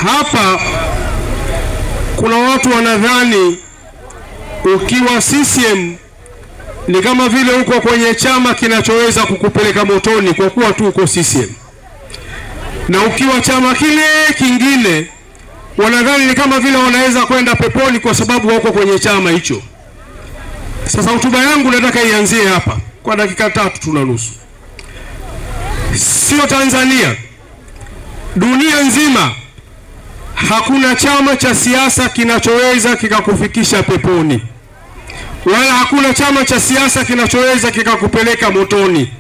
Hapa kuna watu wanadhani ukiwa CCM ni kama vile uko kwenye chama kinachoweza kukupeleka motoni kwa kuwa tu uko CCM. Na ukiwa chama kile kingine wanadhani ni kama vile wanaweza kwenda peponi kwa sababu wako kwenye chama hicho. Sasa hotuba yangu nataka ianzie hapa kwa dakika 3 na nusu. Sio Tanzania, dunia nzima hakuna chama cha siasa kinachoweza kikakufikisha peponi. Wala hakuna chama cha siasa kinachoweza kikakupeleka motoni.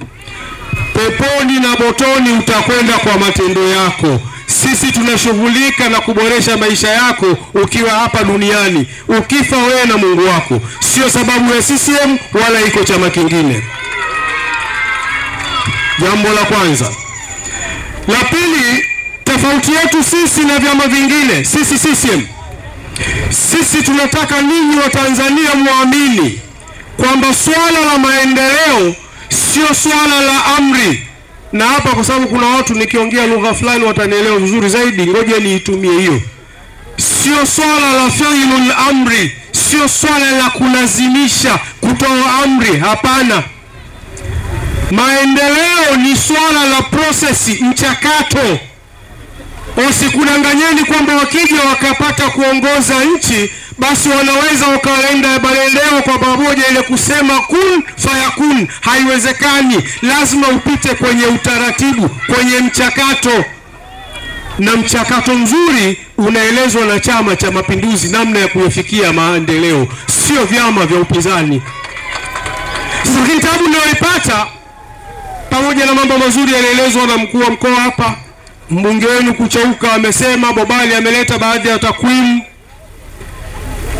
Peponi na motoni utakwenda kwa matendo yako. Sisi tunashughulika na kuboresha maisha yako ukiwa hapa duniani. Ukifa wewe na Mungu wako. Sio sababu ya CCM wala iko chama kingine. Jambo la kwanza. La pili, tofauti yetu sisi na vyama vingine, sisi CCM. Sisi tunataka ninyi wa Tanzania muamini kwamba swala la maendeleo sio swala la amri. Na hapa kwa sababu kuna watu nikiongea lugha fulani watanielewa vizuri zaidi, ngoja niitumie hiyo. Sio swala la fi'lul amri, sio swala la kulazimisha kutoa amri, hapana. Maendeleo ni swala la process, mchakato. Usikudanganyeni kwamba wakija wakapata kuongoza nchi basi wanaweza wakaenda maendeleo kwa pamoja ile kusema kun fayakun. Haiwezekani. Lazima upite kwenye utaratibu, kwenye mchakato. Na mchakato mzuri unaelezwa na Chama cha Mapinduzi namna ya kufikia maendeleo, sio vyama vya upinzani. Sasa kitabu nilipata pamoja na mambo mazuri yalielezwa na mkuu wa mkoa hapa. Mbunge wenu Kuchauka amesema, Bobali ameleta baadhi ya takwimu.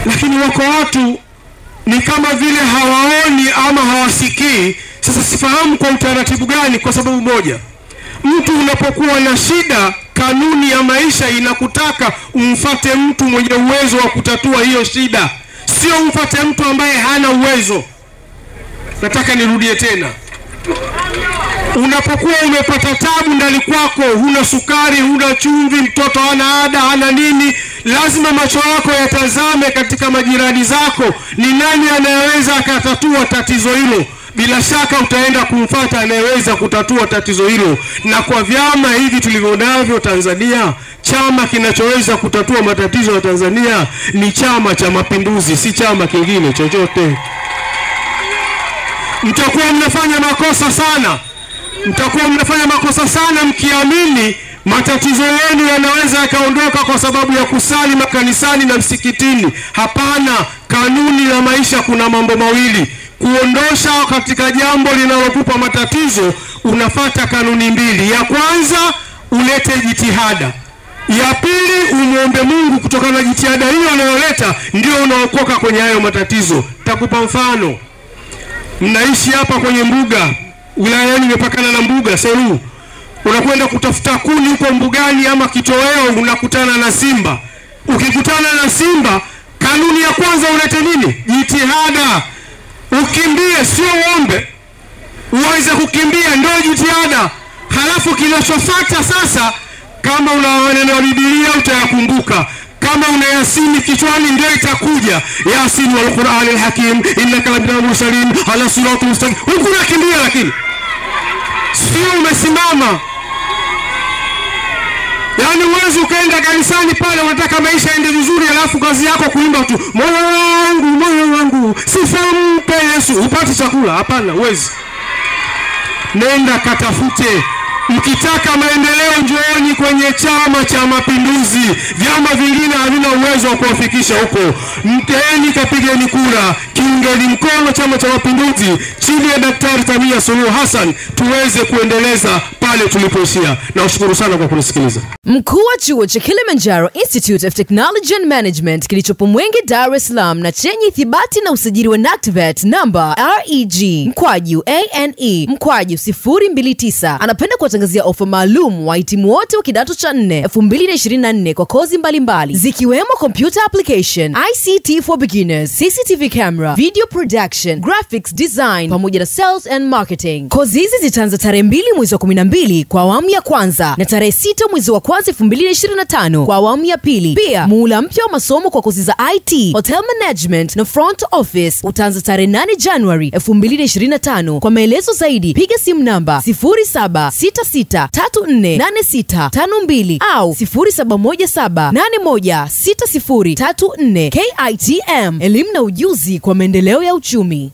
Lakini wako watu ni kama vile hawaoni ama hawasikii. Sasa sifahamu kwa utaratibu gani, kwa sababu moja. Mtu unapokuwa na shida, kanuni ya maisha inakutaka umfuate mtu mwenye uwezo wa kutatua hiyo shida. Sio umfuate mtu ambaye hana uwezo. Nataka nirudie tena. Unapokuwa umepata tabu ndani kwako, huna sukari, huna chumvi, mtoto hana ada, hana nini, lazima macho yako yatazame katika majirani zako. Ni nani anayeweza akatatua tatizo hilo? Bila shaka utaenda kumfuata anayeweza kutatua tatizo hilo. Na kwa vyama hivi tulivyonavyo Tanzania, chama kinachoweza kutatua matatizo ya Tanzania ni Chama cha Mapinduzi, si chama kingine chochote. Mtakuwa mnafanya makosa sana. Mtakuwa mnafanya makosa sana mkiamini matatizo yenu yanaweza yakaondoka kwa sababu ya kusali makanisani na msikitini. Hapana. Kanuni ya maisha kuna mambo mawili. Kuondosha katika jambo linalokupa matatizo, unafuata kanuni mbili. Ya kwanza, ulete jitihada. Ya pili, umuombe Mungu kutokana na jitihada hiyo unayoleta ndio unaokoka kwenye hayo matatizo. Nitakupa mfano. Mnaishi hapa kwenye mbuga, wilayani imepakana na mbuga Seru. Unakwenda kutafuta kuni huko mbugani ama kitoweo, unakutana na simba. Ukikutana na simba, kanuni ya kwanza ulete nini? Jitihada. Ukimbie, sio uombe. Uweze kukimbia ndio jitihada. Halafu kinachofuata sasa, kama una maneno ya Biblia utayakumbuka. Kama una Yasini kichwani ndio itakuja. Yasin wal Qur'an al Hakim innaka laminal mursalin ala siratin mustaqim. Huko unakimbia lakini sio umesimama. Yaani uwezi ukaenda kanisani pale unataka maisha yaende vizuri alafu kazi yako kuimba tu moyo wangu sifa mpe Yesu upate chakula. Hapana, uwezi. Nenda katafute. Mkitaka maendeleo njooni kwenye Chama cha Mapinduzi. Vyama vingine havina uwezo wa kuwafikisha huko. Mteni kapigeni kura, kiungeni mkono Chama cha Mapinduzi chini ya Daktari Samia Suluhu Hassan tuweze kuendeleza pale tulipoishia. Na ushukuru sana kwa kunisikiliza. Mkuu wa chuo cha Kilimanjaro Institute of Technology and Management kilichopo Mwenge, Dar es Salaam na chenye ithibati na usajili wa NACTVET namba REG/ANE/029 anapenda kuwatangazia ofa maalum wahitimu wote wa kidato cha 4 2024 kwa kozi mbalimbali zikiwemo computer application, ICT for beginners, CCTV camera, kamera, video production, graphics design pamoja na sales and marketing. Kozi hizi zitaanza tarehe 2 mwezi wa 12 kwa awamu ya kwanza na tarehe 6 mwezi wa kwanza 2025 kwa awamu ya pili. Pia muhula mpya wa masomo kwa kozi za IT, hotel management na front office utaanza tarehe 8 January 2025. Kwa maelezo zaidi piga simu namba 0766348652 au 0717816034. KITM, elimu na ujuzi kwa maendeleo ya uchumi.